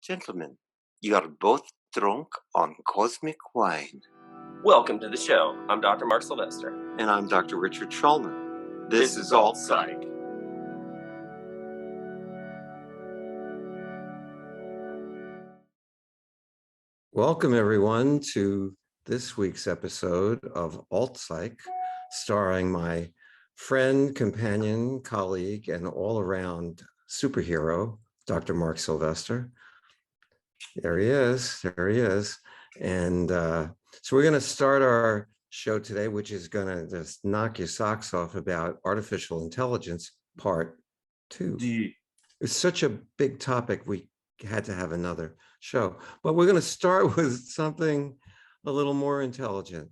Gentlemen, you are both drunk on cosmic wine. Welcome to the show. I'm Dr. Mark Sylvester. And I'm Dr. Richard Schulman. This is Alt Psych. Welcome, everyone, to this week's episode of Alt Psych, starring my friend, companion, colleague, and all-around superhero, Dr. Mark Sylvester. There he is. And so we're going to start our show today, which is going to just knock your socks off about artificial intelligence, part 2. It's such a big topic, we had to have another show. But we're going to start with something a little more intelligent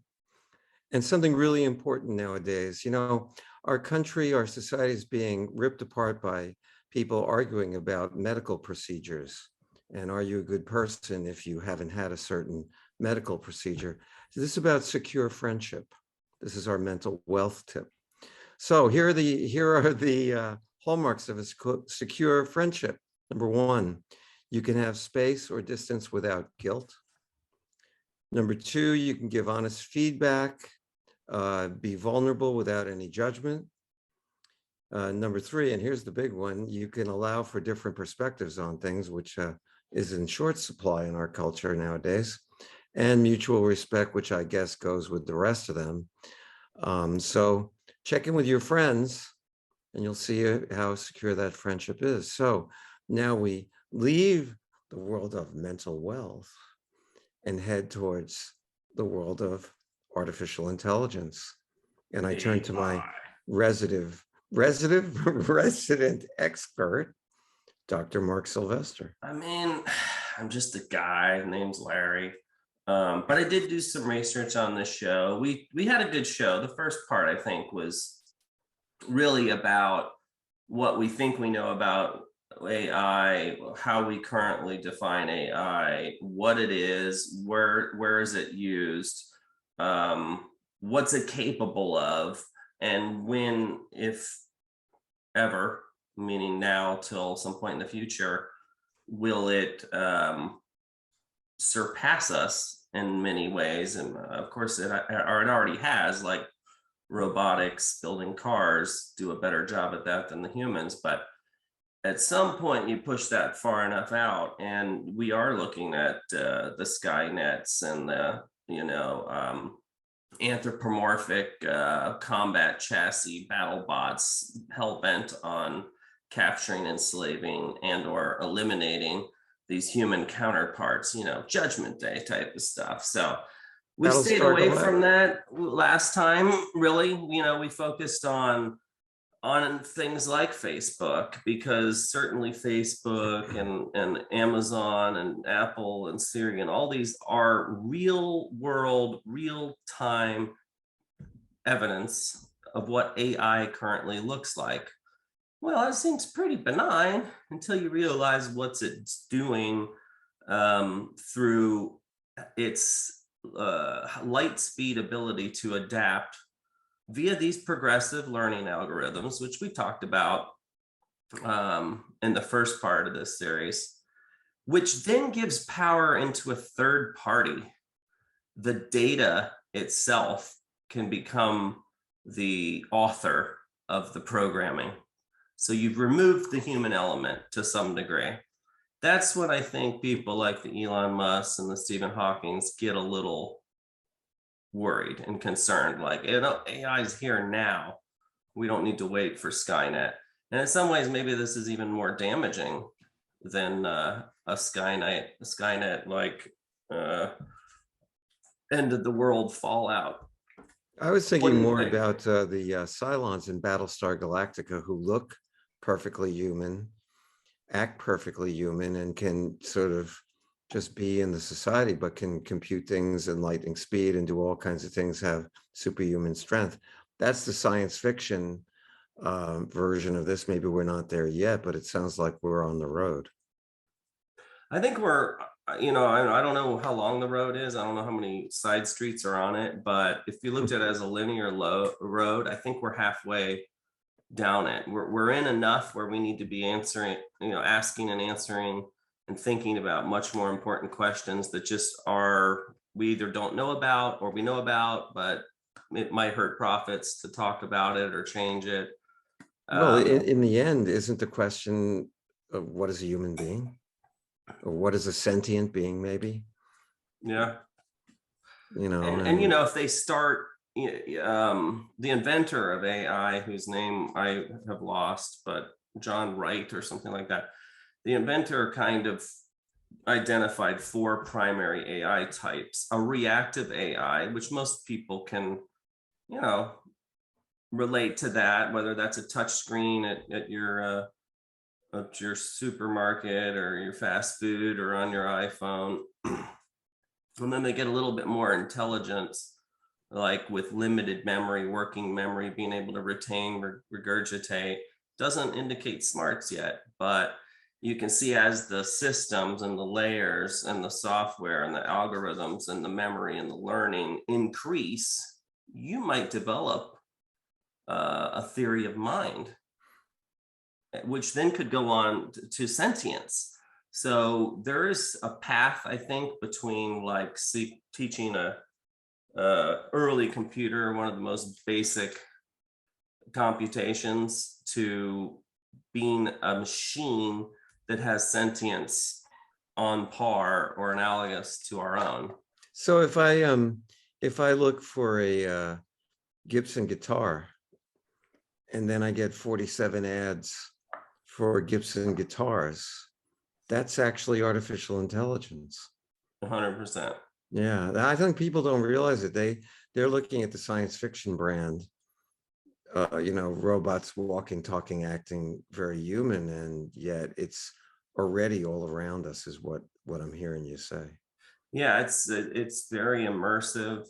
and something really important nowadays. You know, our country, our society is being ripped apart by people arguing about medical procedures. And are you a good person if you haven't had a certain medical procedure? So this is about secure friendship. This is our mental wealth tip. So here are the hallmarks of a secure friendship. Number 1, you can have space or distance without guilt. Number 2, you can give honest feedback, be vulnerable without any judgment. Number 3, and here's the big one, you can allow for different perspectives on things, which is in short supply in our culture nowadays, and mutual respect, which I guess goes with the rest of them. So check in with your friends and you'll see how secure that friendship is. So now we leave the world of mental wealth and head towards the world of artificial intelligence. And I turn to my resident expert, Dr. Mark Sylvester. I mean, I'm just a guy. His name's Larry. But I did do some research on this show. We had a good show. The first part, I think, was really about what we think we know about AI, how we currently define AI, what it is, where is it used, what's it capable of, and when, if ever, meaning now till some point in the future, will it surpass us in many ways? And of course it already has, like robotics, building cars do a better job at that than the humans. But at some point you push that far enough out, and we are looking at the Skynets and the anthropomorphic combat chassis battle bots hell-bent on capturing, enslaving, and or eliminating these human counterparts, Judgment Day type of stuff. So we stayed away from that last time. Really, we focused on things like Facebook, because certainly Facebook and Amazon and Apple and Siri and all these are real world, real time evidence of what AI currently looks like. Well, that seems pretty benign until you realize what it's doing through its light speed ability to adapt via these progressive learning algorithms, which we talked about in the first part of this series, which then gives power into a third party. The data itself can become the author of the programming. So you've removed the human element to some degree. That's when I think people like the Elon Musk and the Stephen Hawkings get a little worried and concerned, like, AI is here now. We don't need to wait for Skynet. And in some ways, maybe this is even more damaging than a Skynet like end of the world fallout. I was thinking more about the Cylons in Battlestar Galactica, who look perfectly human, act perfectly human, and can sort of just be in the society, but can compute things in lightning speed and do all kinds of things, have superhuman strength. That's the science fiction version of this. Maybe we're not there yet, but it sounds like we're on the road. I think we're, I don't know how long the road is. I don't know how many side streets are on it, but if you looked at it as a linear road, I think we're halfway down it. We're in enough where we need to be answering, asking and answering and thinking about much more important questions that just we either don't know about or we know about, but it might hurt profits to talk about it or change it. Well, in the end, isn't the question of what is a human being? Or what is a sentient being, maybe? Yeah. And you know, if they start, the inventor of AI, whose name I have lost, but John Wright or something like that, the inventor kind of identified 4 primary AI types: a reactive AI, which most people can, relate to that, whether that's a touch screen at your supermarket or your fast food or on your iPhone. And then they get a little bit more intelligence, like with limited memory, working memory, being able to retain, regurgitate. Doesn't indicate smarts yet, but you can see as the systems and the layers and the software and the algorithms and the memory and the learning increase, you might develop a theory of mind, which then could go on to sentience. So there is a path, I think, between like teaching a early computer, one of the most basic computations, to being a machine that has sentience on par or analogous to our own. So if I look for a Gibson guitar, and then I get 47 ads for Gibson guitars, that's actually artificial intelligence. 100%. Yeah, I think people don't realize it. They're looking at the science fiction brand, robots walking, talking, acting very human, and yet it's already all around us, is what I'm hearing you say. Yeah, it's very immersive.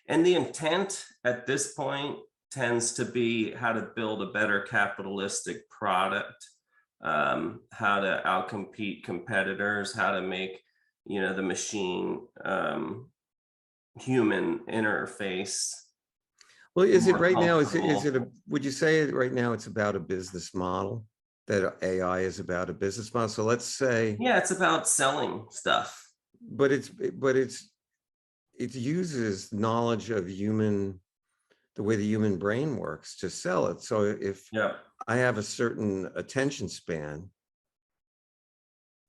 And the intent at this point tends to be how to build a better capitalistic product, how to outcompete competitors, how to make, the machine human interface. Well, is it right now, would you say right now it's about a business model, that AI is about a business model? So let's say. Yeah, it's about selling stuff. But it uses knowledge of the way the human brain works to sell it. So if I have a certain attention span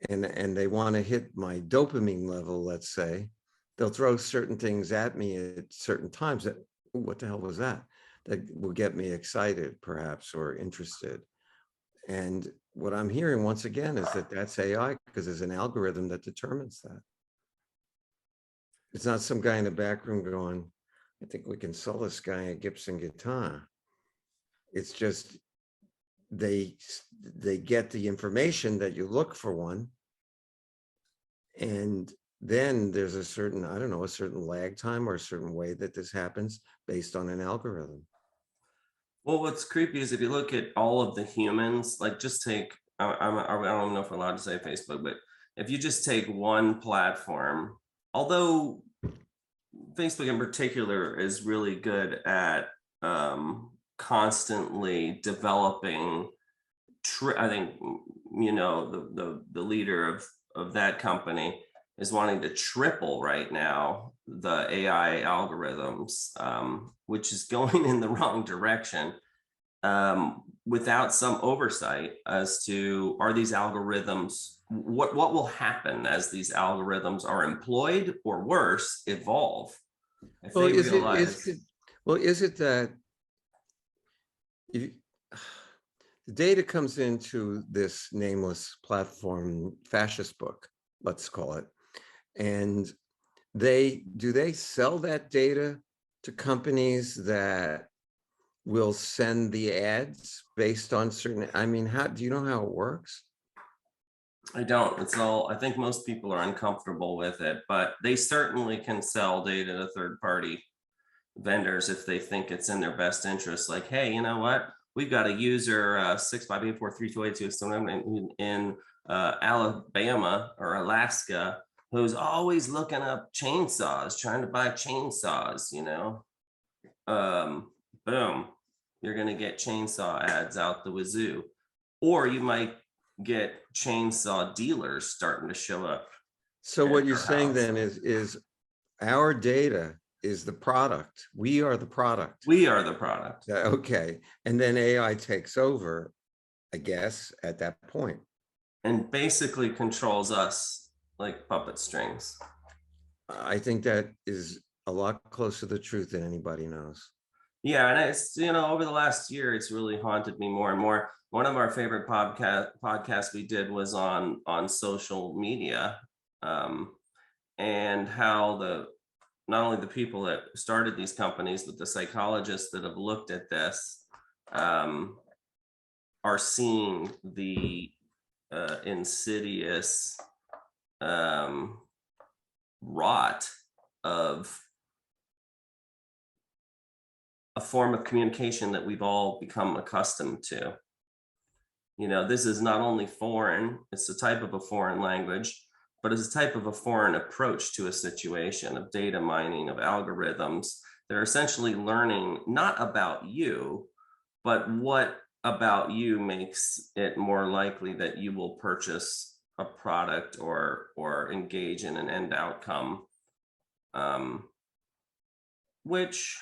and they want to hit my dopamine level, let's say, they'll throw certain things at me at certain times that, what the hell was that? That will get me excited, perhaps, or interested. And what I'm hearing once again is that that's AI, because there's an algorithm that determines that. It's not some guy in the back room going, I think we can sell this guy a Gibson guitar. It's just they get the information that you look for one, and then there's a certain, I don't know, a certain lag time or a certain way that this happens based on an algorithm. Well, what's creepy is if you look at all of the humans, like just take, I don't know if we're allowed to say Facebook, but if you just take one platform, although Facebook in particular is really good at constantly developing, I think, the leader of that company is wanting to triple right now the AI algorithms, which is going in the wrong direction, without some oversight as to, are these algorithms, what will happen as these algorithms are employed, or worse, evolve? If Well, they is realize, it that the data comes into this nameless platform, fascist book, let's call it, and do they sell that data to companies that will send the ads based on certain, I mean, how do you know how it works? I don't. It's all, I think most people are uncomfortable with it, but they certainly can sell data to third-party vendors if they think it's in their best interest. Like, hey, you know what? We've got a user 658432827 in Alabama or Alaska who's always looking up chainsaws, trying to buy chainsaws. Boom, you're going to get chainsaw ads out the wazoo. Or you might get chainsaw dealers starting to show up So at what you're your saying house. then is our data is the product. We are the product. We are the product. Okay. And then AI takes over, I guess, at that point. And basically controls us like puppet strings. I think that is a lot closer to the truth than anybody knows. Yeah, and it's, over the last year, it's really haunted me more and more. One of our favorite podcasts we did was on social media, and how not only the people that started these companies, but the psychologists that have looked at this are seeing the insidious rot of a form of communication that we've all become accustomed to. This is not only foreign, it's a type of a foreign language, but it's a type of a foreign approach to a situation of data mining, of algorithms. They're essentially learning not about you, but what about you makes it more likely that you will purchase a product or engage in an end outcome, which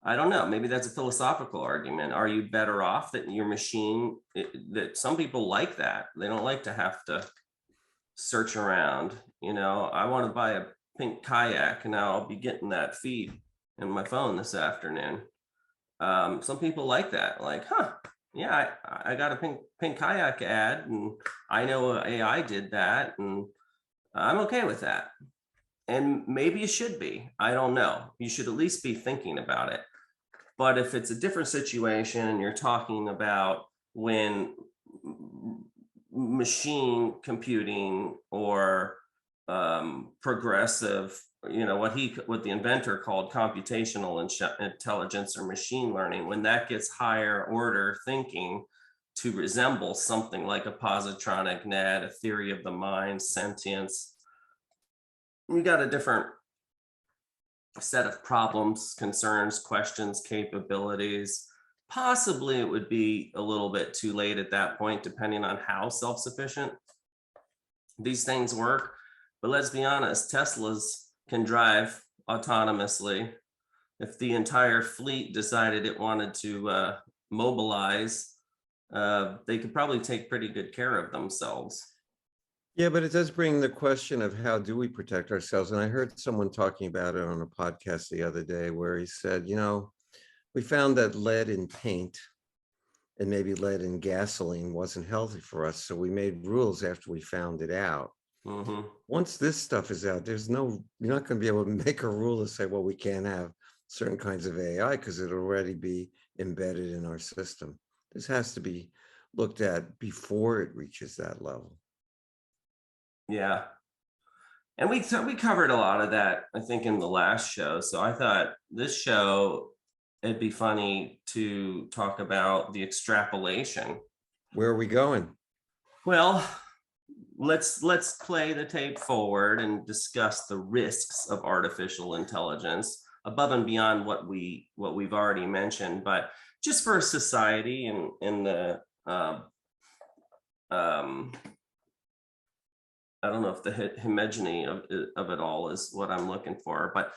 I don't know, maybe that's a philosophical argument. Are you better off that your machine, that some people like that, they don't like to have to search around. I want to buy a pink kayak, and now I'll be getting that feed in my phone this afternoon. Some people like that, like, yeah, I got a pink kayak ad, and I know AI did that, and I'm okay with that. And maybe you should be. I don't know. You should at least be thinking about it. But if it's a different situation and you're talking about when machine computing or progressive, what the inventor called computational intelligence or machine learning, when that gets higher order thinking to resemble something like a positronic net, a theory of the mind, sentience, we got a different set of problems, concerns, questions, capabilities. Possibly it would be a little bit too late at that point, depending on how self-sufficient these things work. But let's be honest, Teslas can drive autonomously. If the entire fleet decided it wanted to mobilize, they could probably take pretty good care of themselves. Yeah, but it does bring the question of how do we protect ourselves? And I heard someone talking about it on a podcast the other day where he said, we found that lead in paint and maybe lead in gasoline wasn't healthy for us. So we made rules after we found it out. Mm-hmm. Once this stuff is out, you're not going to be able to make a rule to say, well, we can't have certain kinds of AI because it'll already be embedded in our system. This has to be looked at before it reaches that level. Yeah. And we covered a lot of that, I think, in the last show. So I thought this show, it'd be funny to talk about the extrapolation. Where are we going? Well, let's play the tape forward and discuss the risks of artificial intelligence above and beyond what we've already mentioned, but just for society and the I don't know if the homogeny of it all is what I'm looking for, but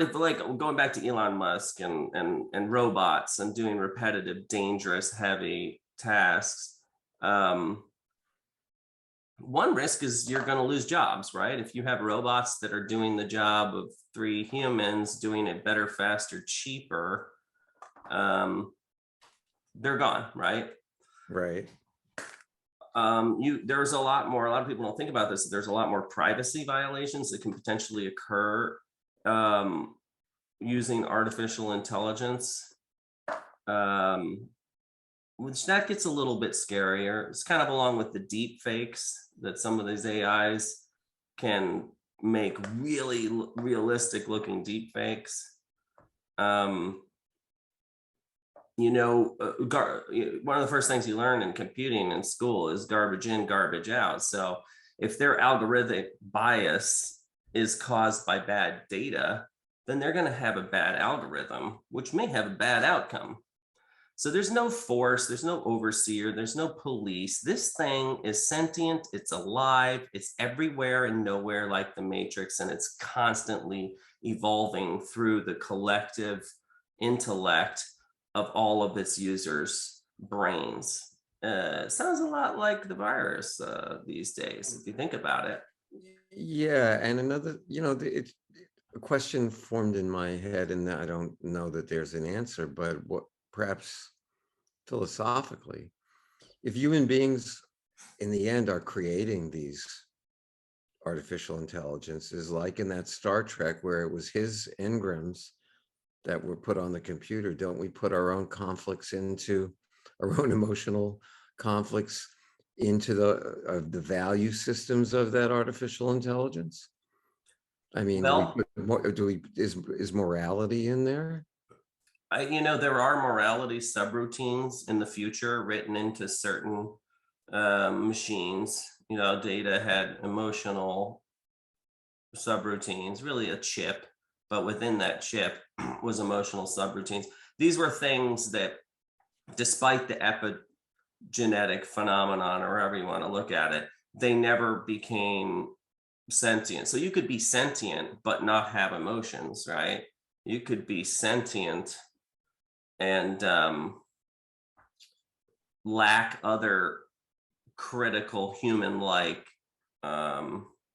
if, like, going back to Elon Musk and robots and doing repetitive, dangerous, heavy tasks, one risk is you're going to lose jobs, right? If you have robots that are doing the job of 3 humans, doing it better, faster, cheaper, they're gone, right? Right. There's a lot of people don't think about this. There's a lot more privacy violations that can potentially occur using artificial intelligence, which that gets a little bit scarier. It's kind of along with the Deepfakes that some of these AIs can make really realistic looking deepfakes. One of the first things you learn in computing in school is garbage in, garbage out. So if their algorithmic bias is caused by bad data, then they're going to have a bad algorithm, which may have a bad outcome. So there's no force, there's no overseer, there's no police. This thing is sentient, it's alive, it's everywhere and nowhere like the Matrix, and it's constantly evolving through the collective intellect of all of its users' brains. Sounds a lot like the virus these days, if you think about it. Yeah, and another, it's a question formed in my head, and I don't know that there's an answer, but what perhaps philosophically, if human beings in the end are creating these artificial intelligences, like in that Star Trek where it was his engrams that were put on the computer, don't we put our own conflicts into our own emotional conflicts into the value systems of that artificial intelligence? I mean, Well, is morality in there? there are morality subroutines in the future written into certain machines. Data had emotional subroutines, really a chip, but within that chip was emotional subroutines. These were things that, despite the epigenetic phenomenon, or however you want to look at it, they never became sentient. So you could be sentient but not have emotions, right? You could be sentient and lack other critical human-like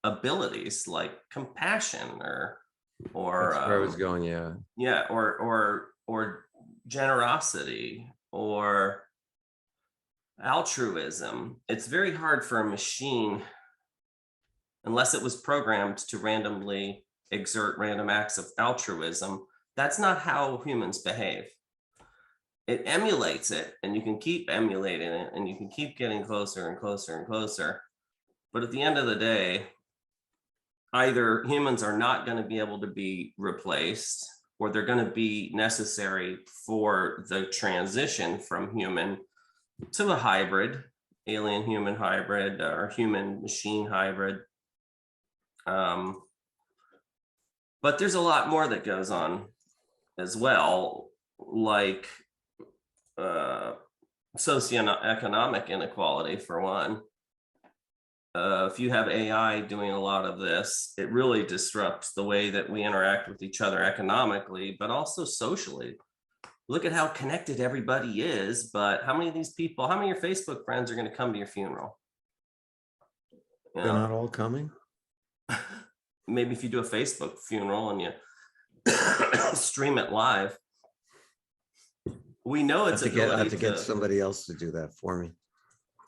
abilities like compassion or That's where I was going. yeah, or generosity or altruism. It's very hard for a machine, unless it was programmed to randomly exert random acts of altruism. That's not how humans behave. It emulates it, and you can keep emulating it, and you can keep getting closer and closer and closer. But at the end of the day, either humans are not going to be able to be replaced, or they're going to be necessary for the transition from human to a hybrid, alien human hybrid, or human machine hybrid. But there's a lot more that goes on as well, like socioeconomic inequality, for one. If you have AI doing a lot of this, it really disrupts the way that we interact with each other economically, but also socially. Look at how connected everybody is, but how many of these people, how many of your Facebook friends are going to come to your funeral? They're not all coming. Maybe if you do a Facebook funeral and you stream it live. We know its ability I have to get somebody else to do that for me.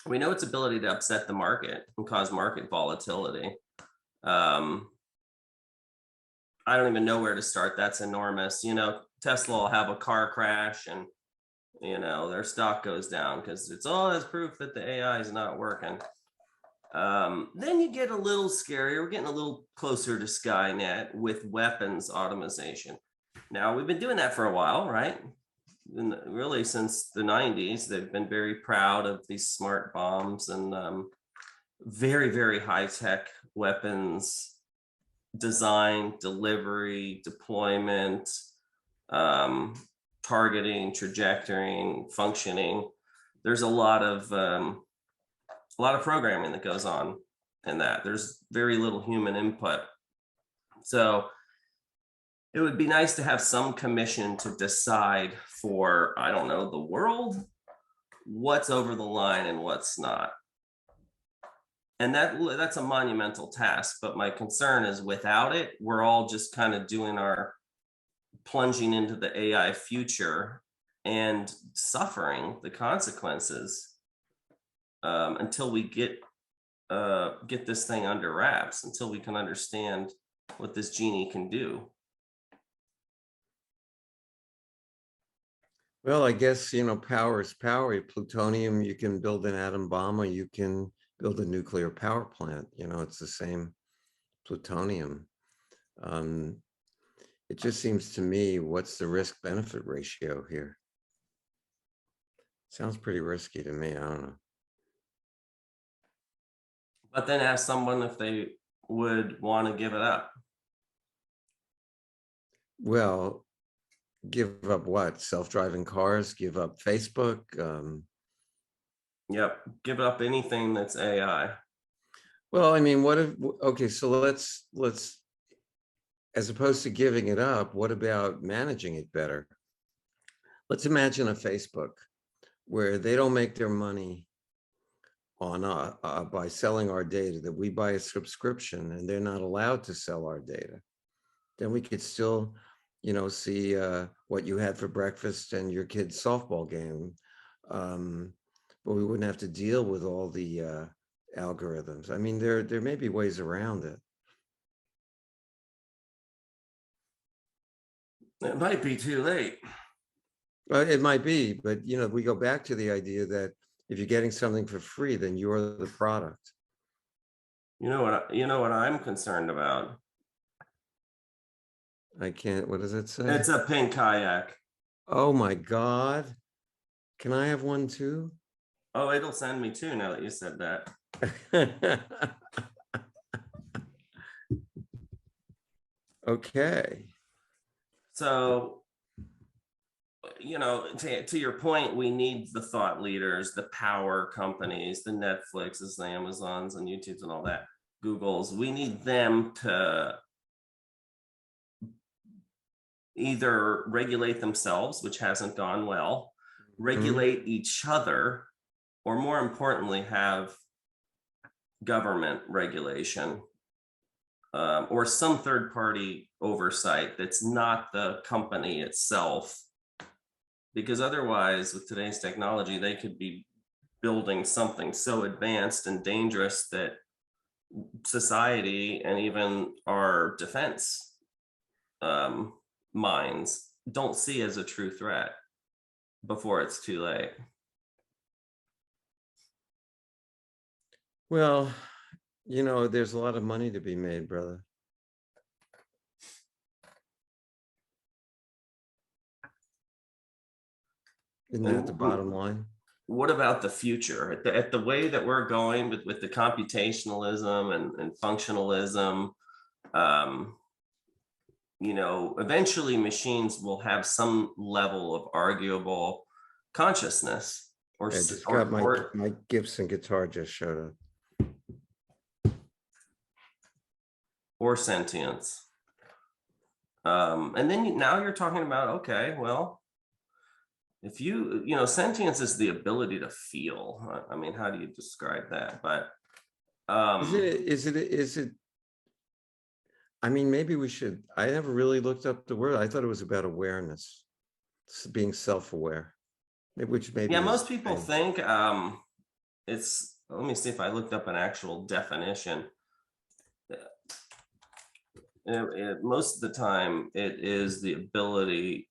We know its ability to upset the market and cause market volatility. I don't even know where to start. That's enormous. Tesla will have a car crash and their stock goes down because it's all as proof that the AI is not working. Then you get a little scarier. We're getting a little closer to Skynet with weapons automation. Now, we've been doing that for a while, right? Really since the 90s. They've been very proud of these smart bombs and very, very high-tech weapons design, delivery, deployment, targeting, trajectorying, functioning. There's a lot of programming that goes on in that. There's very little human input. So it would be nice to have some commission to decide for, I don't know, the world, what's over the line and what's not. And that's a monumental task. But my concern is, without it, we're all just kind of doing our plunging into the AI future and suffering the consequences until we get this thing under wraps, until we can understand what this genie can do. Well, I guess, power is power. Plutonium, you can build an atom bomb, or you can build a nuclear power plant. It's the same plutonium. It just seems to me, what's the risk benefit ratio here? Sounds pretty risky to me. I don't know. But then ask someone if they would want to give it up. Well, Give up what? Self-driving cars? Give up Facebook? Yep, give up anything that's AI. Well, I mean, what if, okay, so let's, as opposed to giving it up, what about managing it better? Let's imagine a Facebook where they don't make their money on by selling our data, that we buy a subscription and they're not allowed to sell our data. Then we could still, see what you had for breakfast and your kid's softball game. But we wouldn't have to deal with all the algorithms. I mean, there may be ways around it. It might be too late. Well, it might be, but we go back to the idea that if you're getting something for free, then you're the product. You know what I'm concerned about? I can't, what does it say? It's a pink kayak. Oh my God. Can I have one too? Oh, it'll send me two now that you said that. Okay. So, to your point, we need the thought leaders, the power companies, the Netflixes, the Amazons and YouTubes and all that, Googles. We need them to either regulate themselves, which hasn't gone well, regulate each other, or more importantly, have government regulation or some third party oversight that's not the company itself. Because otherwise, with today's technology, they could be building something so advanced and dangerous that society and even our defense minds don't see as a true threat before it's too late. Well, there's a lot of money to be made, brother. Isn't that the bottom line? What about the future? At the way that we're going with the computationalism and functionalism, eventually machines will have some level of arguable consciousness I just got my Gibson guitar just showed up. Or sentience. And then now you're talking about, okay, well, if sentience is the ability to feel. I mean, how do you describe that? But is it I mean, maybe we should, I never really looked up the word. I thought it was about awareness, being self-aware, which maybe yeah, most people think it's, let me see if I looked up an actual definition. Most of the time it is the ability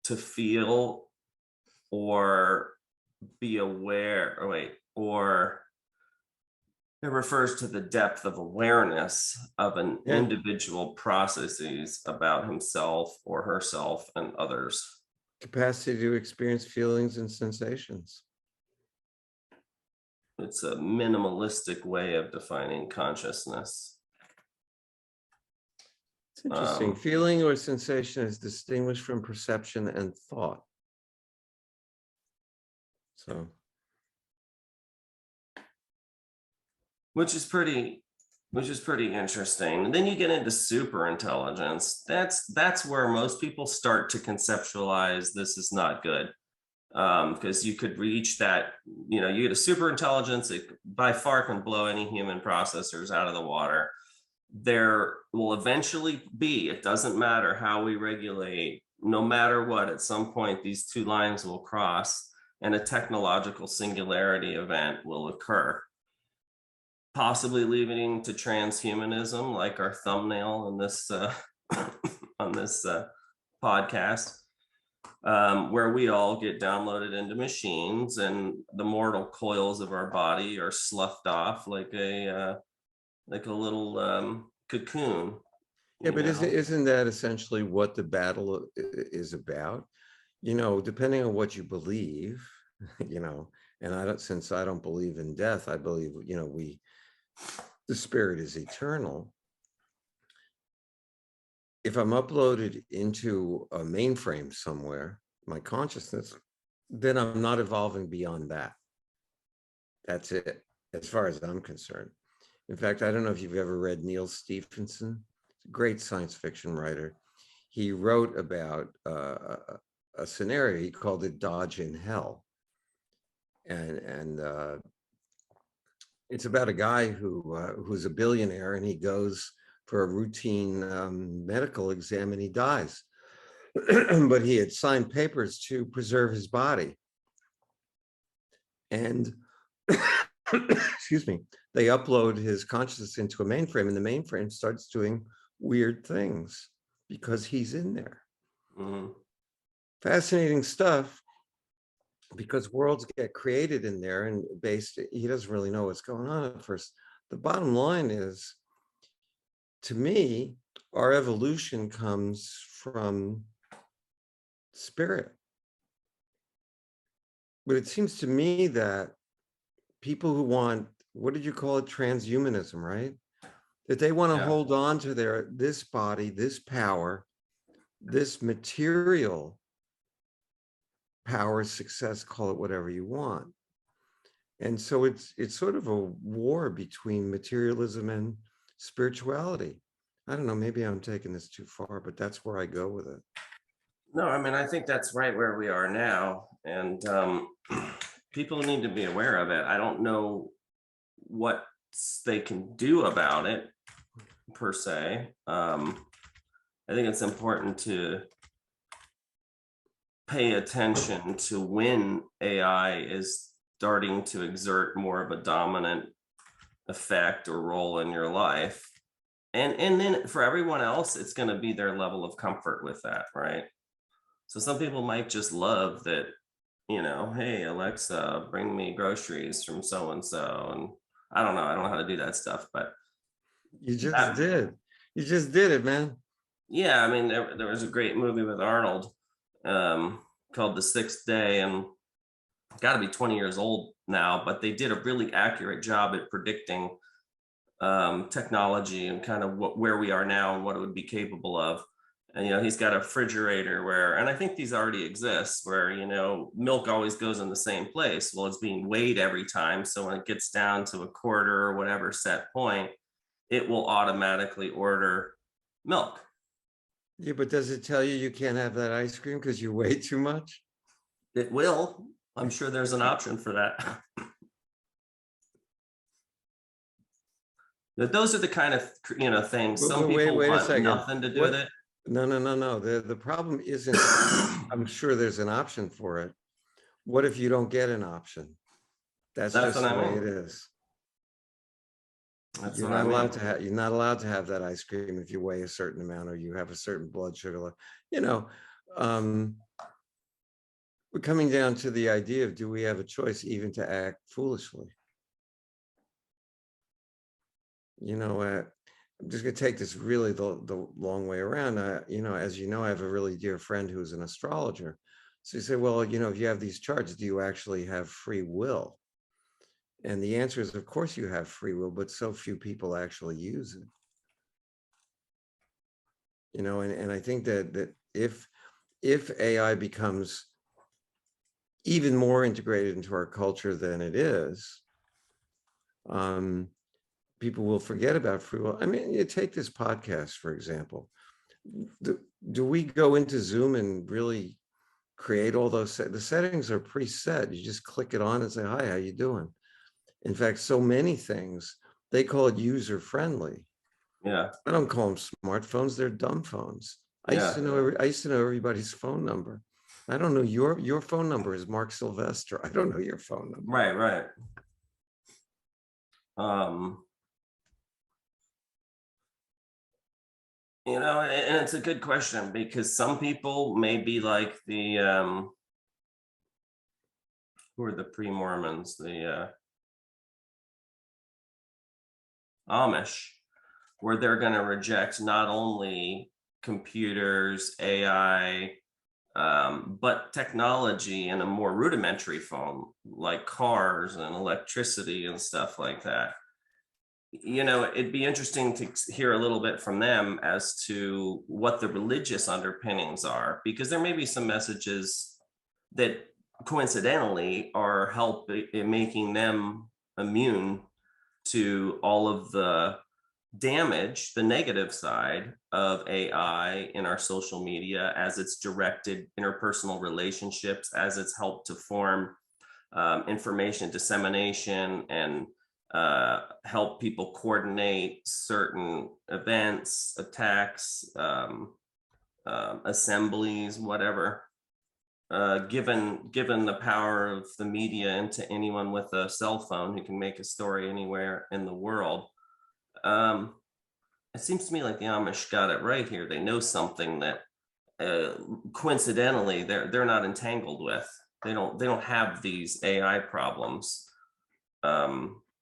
to feel or be aware, or it refers to the depth of awareness of an individual processes about himself or herself and others. Capacity to experience feelings and sensations. It's a minimalistic way of defining consciousness. It's interesting. Feeling or sensation is distinguished from perception and thought. So, which is pretty interesting. And then you get into super intelligence. That's where most people start to conceptualize this is not good. Because you could reach that, you get a super intelligence, it by far can blow any human processors out of the water. There will eventually be, it doesn't matter how we regulate, no matter what, at some point these two lines will cross and a technological singularity event will occur, possibly leading to transhumanism, like our thumbnail in this on this podcast, where we all get downloaded into machines and the mortal coils of our body are sloughed off like a little cocoon. Yeah, but isn't that essentially what the battle is about? Depending on what you believe, and since I don't believe in death, I believe, the spirit is eternal. if I'm uploaded into a mainframe somewhere, my consciousness, then I'm not evolving beyond that. That's it, as far as I'm concerned. In fact, I don't know if you've ever read Neil Stephenson. He's a great science fiction writer. He wrote about a scenario, he called it Dodge in Hell. And it's about a guy who's a billionaire, and he goes for a routine medical exam and he dies. But he had signed papers to preserve his body. And excuse me, they upload his consciousness into a mainframe, and the mainframe starts doing weird things because he's in there. Mhm. Fascinating stuff, because worlds get created in there, and he doesn't really know what's going on at first. The bottom line is, to me, our evolution comes from spirit. But it seems to me that people who want, what did you call it, transhumanism, right? That they want to Yeah. hold on to this body, this power, this material power, success, call it whatever you want. And so it's sort of a war between materialism and spirituality. I don't know, maybe I'm taking this too far, but that's where I go with it. No, I mean, I think that's right where we are now. And people need to be aware of it. I don't know what they can do about it per se. I think it's important to pay attention to when AI is starting to exert more of a dominant effect or role in your life. And then for everyone else, it's going to be their level of comfort with that, right? So some people might just love that, hey, Alexa, bring me groceries from so and so. And I don't know how to do that stuff, but You just did. You just did it, man. Yeah, I mean, there was a great movie with Arnold called The Sixth Day, and got to be 20 years old now, but they did a really accurate job at predicting technology and kind of where we are now and what it would be capable of. And he's got a refrigerator where, and I think these already exist, where milk always goes in the same place. Well, it's being weighed every time, so when it gets down to a quarter or whatever set point, it will automatically order milk. Yeah, but does it tell you can't have that ice cream because you weigh too much? It will. I'm sure there's an option for that. But those are the kind of things some people Wait a want second. nothing to do with it. No. The problem isn't, I'm sure there's an option for it. What if you don't get an option? That's That's just what the I way mean. it is. That's You're what I not allowed mean. to have, you're not allowed to have that ice cream if you weigh a certain amount or you have a certain blood sugar level. You know, we're coming down to the idea of, do we have a choice even to act foolishly? I'm just going to take this really the long way around. As you know, I have a really dear friend who's an astrologer. So you say, well, if you have these charts, do you actually have free will? And the answer is, of course you have free will, but so few people actually use it. And I think that if AI becomes even more integrated into our culture than it is, people will forget about free will. I mean, you take this podcast, for example. Do we go into Zoom and really create all those? The settings are preset. You just click it on and say, hi, how you doing? In fact, so many things, they call it user friendly. Yeah. I don't call them smartphones, they're dumb phones. I used to know everybody's phone number. I don't know your phone number is Mark Sylvester. I don't know your phone number. Right. And it's a good question, because some people may be like the who are the pre-Mormons, the Amish, where they're going to reject not only computers, AI, but technology in a more rudimentary form, like cars and electricity and stuff like that. it'd be interesting to hear a little bit from them as to what the religious underpinnings are, because there may be some messages that coincidentally are making them immune to all of the damage, the negative side of AI in our social media, as it's directed interpersonal relationships, as it's helped to form information dissemination and help people coordinate certain events, attacks, assemblies, whatever. Given the power of the media into anyone with a cell phone who can make a story anywhere in the world, it seems to me like the Amish got it right here. They know something that coincidentally they're not entangled with. They don't have these AI problems.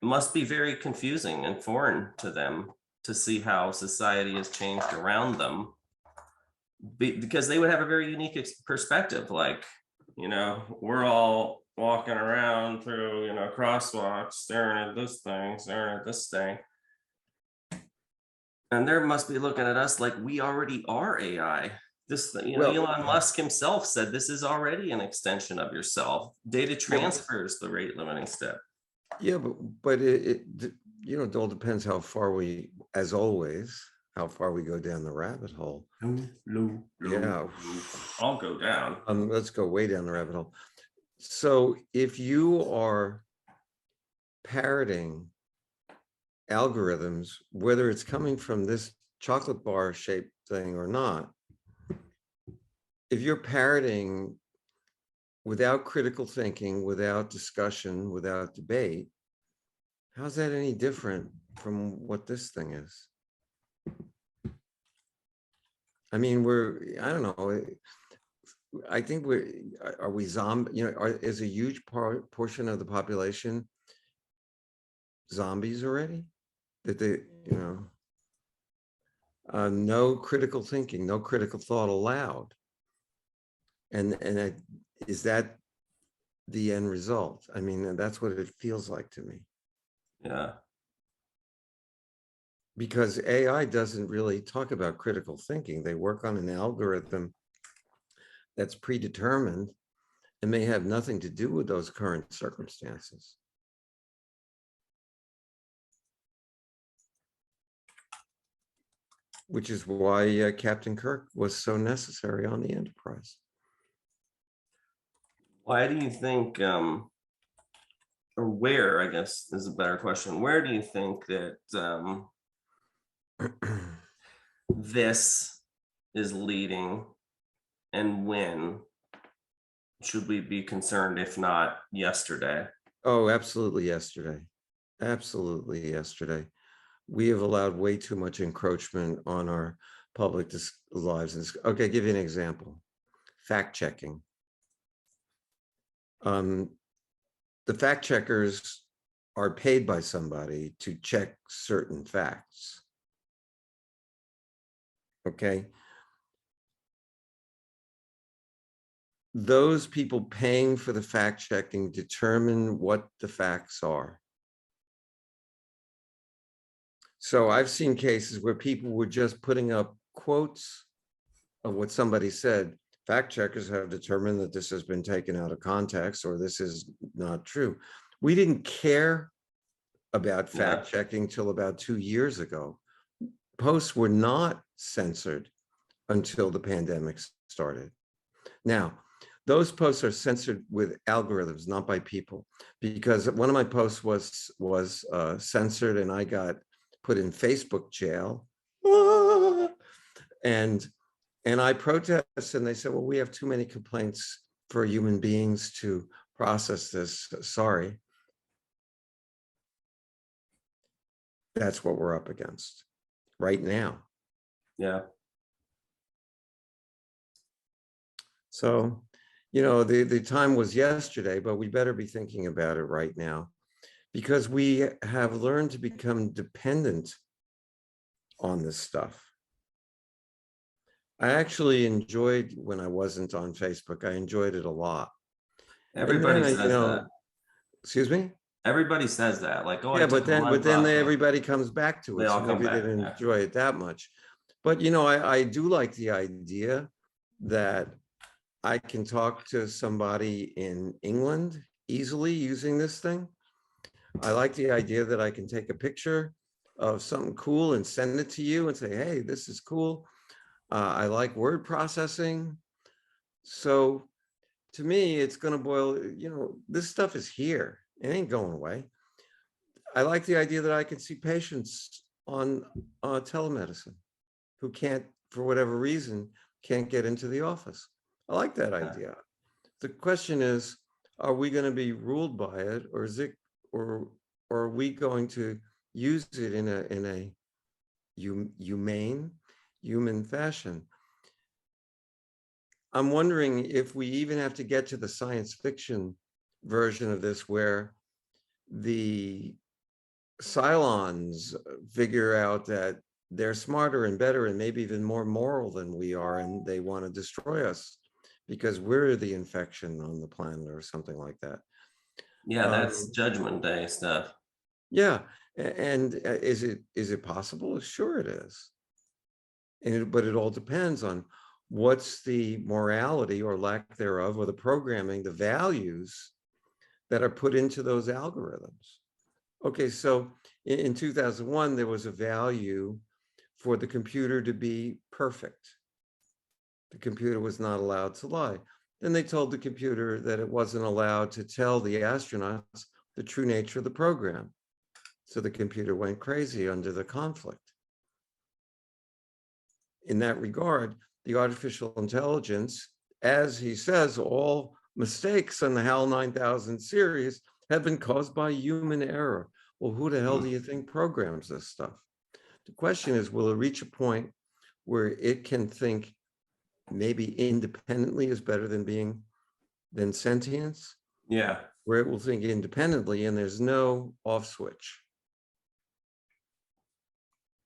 Must be very confusing and foreign to them to see how society has changed around them, because they would have a very unique perspective. Like, we're all walking around through, crosswalks, staring at this thing, staring at this thing. And they must be looking at us like we already are AI. This, Elon Musk himself said this is already an extension of yourself. Data transfer is the rate limiting step. Yeah, but it it all depends how far we, as always, how far we go down the rabbit hole. Yeah, I'll go down. Let's go way down the rabbit hole. So if you are parroting algorithms, whether it's coming from this chocolate bar shaped thing or not, if you're parroting without critical thinking, without discussion, without debate, how's that any different from what this thing is? I mean, I don't know. I think are we zombie, is a huge portion of the population zombies already? That they, no critical thinking, no critical thought allowed. And is that the end result? I mean, that's what it feels like to me. Yeah. Because AI doesn't really talk about critical thinking. They work on an algorithm that's predetermined and may have nothing to do with those current circumstances. Which is why Captain Kirk was so necessary on the Enterprise. Why do you think, or where, I guess is a better question, where do you think that this is leading, and when should we be concerned, if not yesterday? Oh, absolutely yesterday. Absolutely yesterday. We have allowed way too much encroachment on our public lives. Okay, I'll give you an example. Fact checking. The fact checkers are paid by somebody to check certain facts. Okay. Those people paying for the fact checking determine what the facts are. So I've seen cases where people were just putting up quotes of what somebody said. Fact checkers have determined that this has been taken out of context, or this is not true. We didn't care about fact checking till about 2 years ago. Posts were not censored until the pandemic started. Now, those posts are censored with algorithms, not by people, because one of my posts was censored and I got put in Facebook jail. And I protested, and they said, well, we have too many complaints for human beings to process this. Sorry. That's what we're up against right now. Yeah. So, the time was yesterday, but we better be thinking about it right now, because we have learned to become dependent on this stuff. I actually enjoyed when I wasn't on Facebook. I enjoyed it a lot. Everybody says that. Excuse me? Everybody says that, like, oh, I Yeah, took a but month then off. everybody comes back to They it, so all come maybe they back. didn't Yeah. enjoy it that much. But I do like the idea that I can talk to somebody in England easily using this thing. I like the idea that I can take a picture of something cool and send it to you and say, hey, this is cool. I like word processing. So to me, it's going to boil, this stuff is here. It ain't going away. I like the idea that I can see patients on telemedicine who can't, for whatever reason, can't get into the office. I like that idea. The question is, are we going to be ruled by it, or is it, or are we going to use it in a humane, human fashion? I'm wondering if we even have to get to the science fiction version of this, where the Cylons figure out that they're smarter and better and maybe even more moral than we are, and they want to destroy us because we're the infection on the planet or something like that. Yeah, that's Judgment Day stuff. Yeah, and is it possible? Sure it is. But it all depends on what's the morality or lack thereof, or the programming, the values that are put into those algorithms. Okay, so in 2001, there was a value for the computer to be perfect. The computer was not allowed to lie. Then they told the computer that it wasn't allowed to tell the astronauts the true nature of the program. So the computer went crazy under the conflict. In that regard, the artificial intelligence, as he says, all mistakes on the HAL 9000 series have been caused by human error. Well, who the hell do you think programs this stuff? The question is, will it reach a point where it can think maybe independently is better than sentience? Yeah. Where it will think independently and there's no off switch.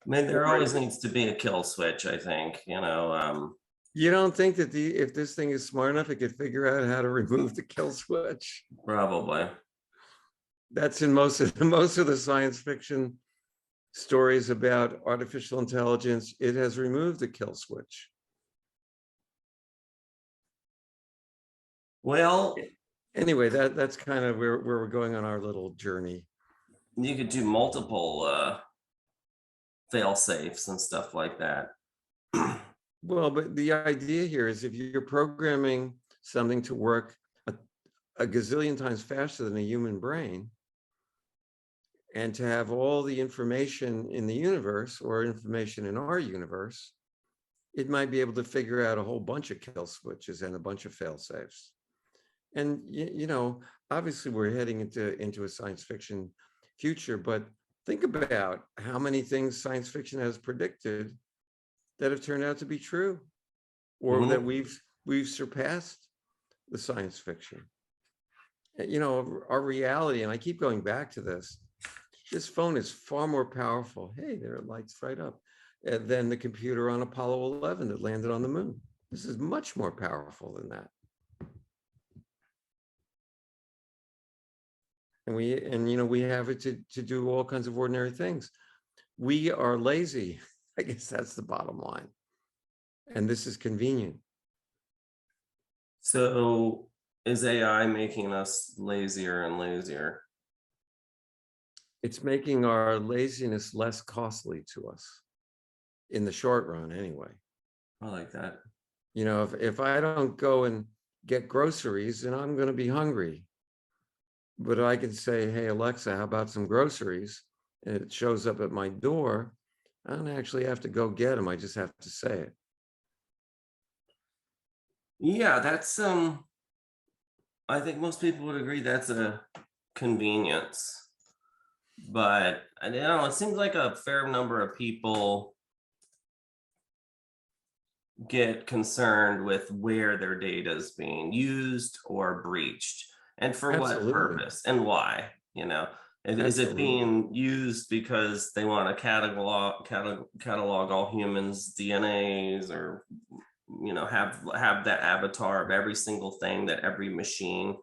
I mean, there always needs to be a kill switch, I think, You don't think that if this thing is smart enough, it could figure out how to remove the kill switch? Probably. That's in most of the science fiction stories about artificial intelligence. It has removed the kill switch. Well, anyway, that's kind of where we're going on our little journey. You could do multiple fail safes and stuff like that. Well, but the idea here is, if you're programming something to work a gazillion times faster than a human brain, and to have all the information in the universe, or information in our universe, it might be able to figure out a whole bunch of kill switches and a bunch of fail safes. And obviously we're heading into a science fiction future, but think about how many things science fiction has predicted that have turned out to be true, or that we've surpassed the science fiction. Our reality, and I keep going back to this phone is far more powerful. Hey, there it lights right up, than the computer on Apollo 11 that landed on the moon. This is much more powerful than that. And we have it to do all kinds of ordinary things. We are lazy. I guess that's the bottom line. And this is convenient. So is AI making us lazier and lazier? It's making our laziness less costly to us, in the short run anyway. I like that. If I don't go and get groceries, then I'm going to be hungry. But I can say, hey, Alexa, how about some groceries? And it shows up at my door. I don't actually have to go get them. I just have to say it. Yeah, that's I think most people would agree that's a convenience. But it seems like a fair number of people get concerned with where their data is being used or breached, and for Absolutely. what purpose and why. Is it being used because they want to catalog all humans' DNAs, or have that avatar of every single thing that every machine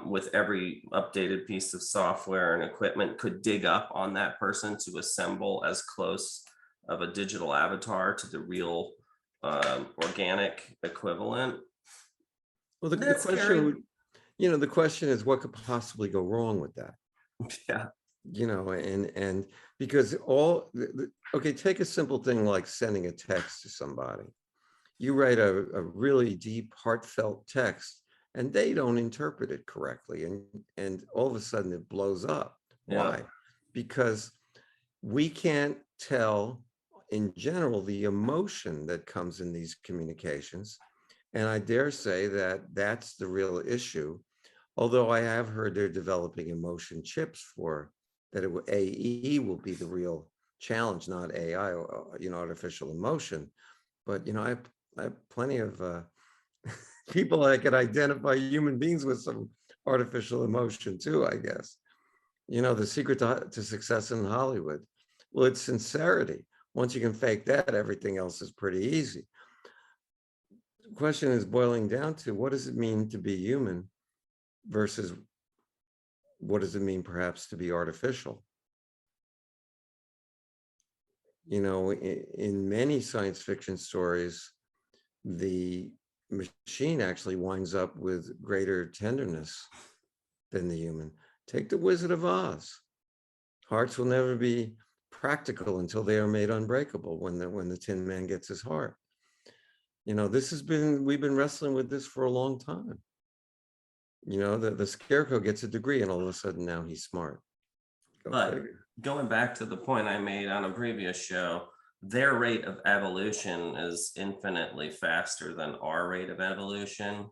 with every updated piece of software and equipment, could dig up on that person to assemble as close of a digital avatar to the real organic equivalent. Well, the That's question scary. would, the question is, what could possibly go wrong with that? Yeah. And because okay, take a simple thing like sending a text to somebody. You write a really deep, heartfelt text, and they don't interpret it correctly, and all of a sudden it blows up. Why? Yeah. Because we can't tell in general the emotion that comes in these communications, and I dare say that that's the real issue. Although I have heard they're developing emotion chips for that, AE will be the real challenge, not AI, artificial emotion. But I have plenty of people that could identify human beings with some artificial emotion too, I guess. The secret to success in Hollywood, well, it's sincerity. Once you can fake that, everything else is pretty easy. The question is boiling down to, what does it mean to be human versus what does it mean perhaps to be artificial? In many science fiction stories, the machine actually winds up with greater tenderness than the human. Take the Wizard of Oz. Hearts will never be practical until they are made unbreakable, when the Tin Man gets his heart. We've been wrestling with this for a long time. The Scarecrow gets a degree and all of a sudden now he's smart. But going back to the point I made on a previous show, their rate of evolution is infinitely faster than our rate of evolution,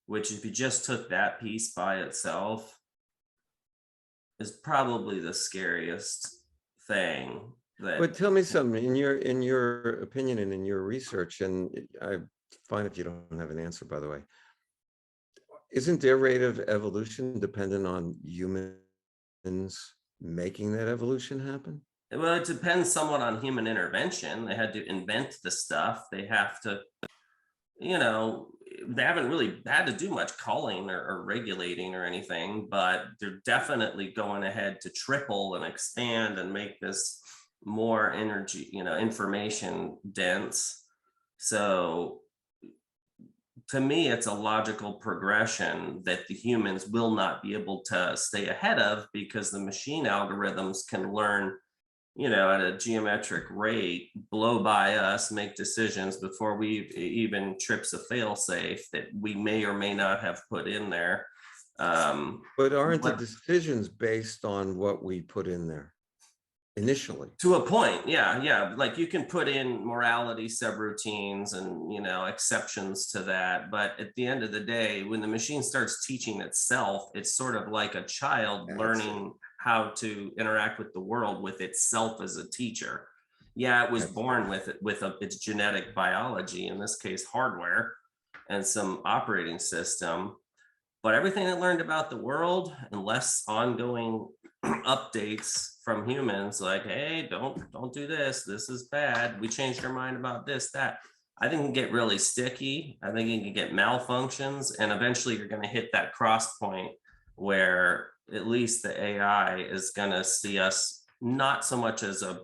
which, if you just took that piece by itself, is probably the scariest thing. But tell me something, in your opinion and in your research, and I'm fine if you don't have an answer, by the way, isn't their rate of evolution dependent on humans making that evolution happen? Well, it depends somewhat on human intervention. They had to invent the stuff. They have to, they haven't really had to do much culling or regulating or anything, but they're definitely going ahead to triple and expand and make this more energy, information dense. So to me, it's a logical progression that the humans will not be able to stay ahead of, because the machine algorithms can learn, at a geometric rate, blow by us, make decisions before we even trips a fail-safe that we may or may not have put in there. But aren't the decisions based on what we put in there initially? To a point, yeah. Like, you can put in morality subroutines and, exceptions to that. But at the end of the day, when the machine starts teaching itself, it's sort of like a child learning how to interact with the world with itself as a teacher. Yeah, it was born with its genetic biology, in this case, hardware, and some operating system. But everything it learned about the world, unless ongoing updates from humans, like, hey, don't do this, this is bad, we changed our mind about this, that, I think it can get really sticky. I think it can get malfunctions, and eventually you're going to hit that cross point where at least the AI is going to see us not so much as a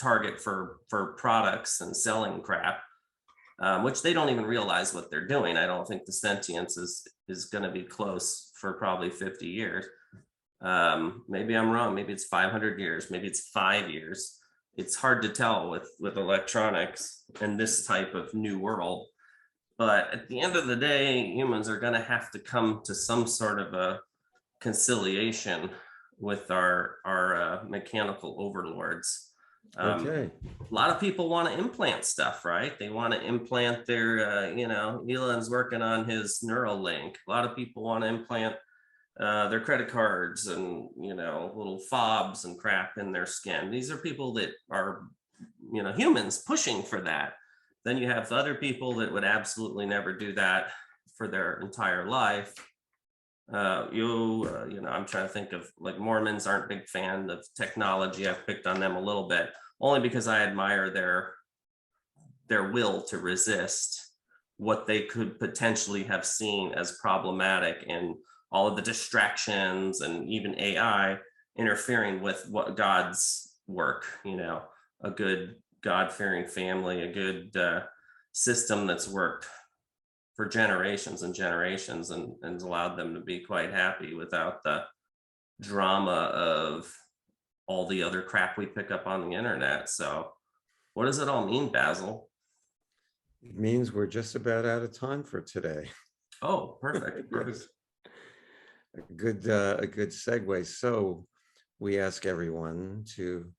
target for products and selling crap, which they don't even realize what they're doing. I don't think the sentience is going to be close for probably 50 years. Maybe I'm wrong. Maybe it's 500 years. Maybe it's 5 years. It's hard to tell with electronics and this type of new world. But at the end of the day, humans are going to have to come to some sort of a conciliation with our mechanical overlords. Okay. A lot of people want to implant stuff, right? They want to implant their, Elon's working on his Neuralink. A lot of people want to implant their credit cards and, little fobs and crap in their skin. These are people that are, humans pushing for that. Then you have other people that would absolutely never do that for their entire life. I'm trying to think of, like, Mormons aren't a big fan of technology. I've picked on them a little bit, only because I admire their will to resist what they could potentially have seen as problematic and all of the distractions and even AI interfering with what God's work, a good God-fearing family, a good system that's worked for generations and generations and allowed them to be quite happy without the drama of all the other crap we pick up on the internet. So what does it all mean, Basil? It means we're just about out of time for today. Oh, perfect. Yes. A good segue. So we ask everyone to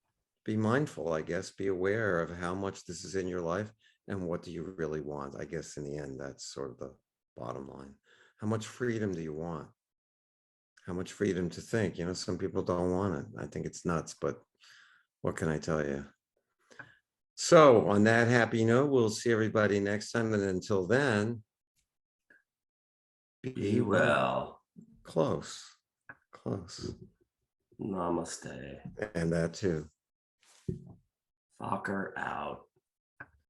be mindful, I guess, be aware of how much this is in your life and what do you really want. I guess in the end, that's sort of the bottom line. How much freedom do you want? How much freedom to think? Some people don't want it. I think it's nuts, but what can I tell you? So on that happy note, we'll see everybody next time. And until then, Be well. Close. Namaste. And that too. Fokker out.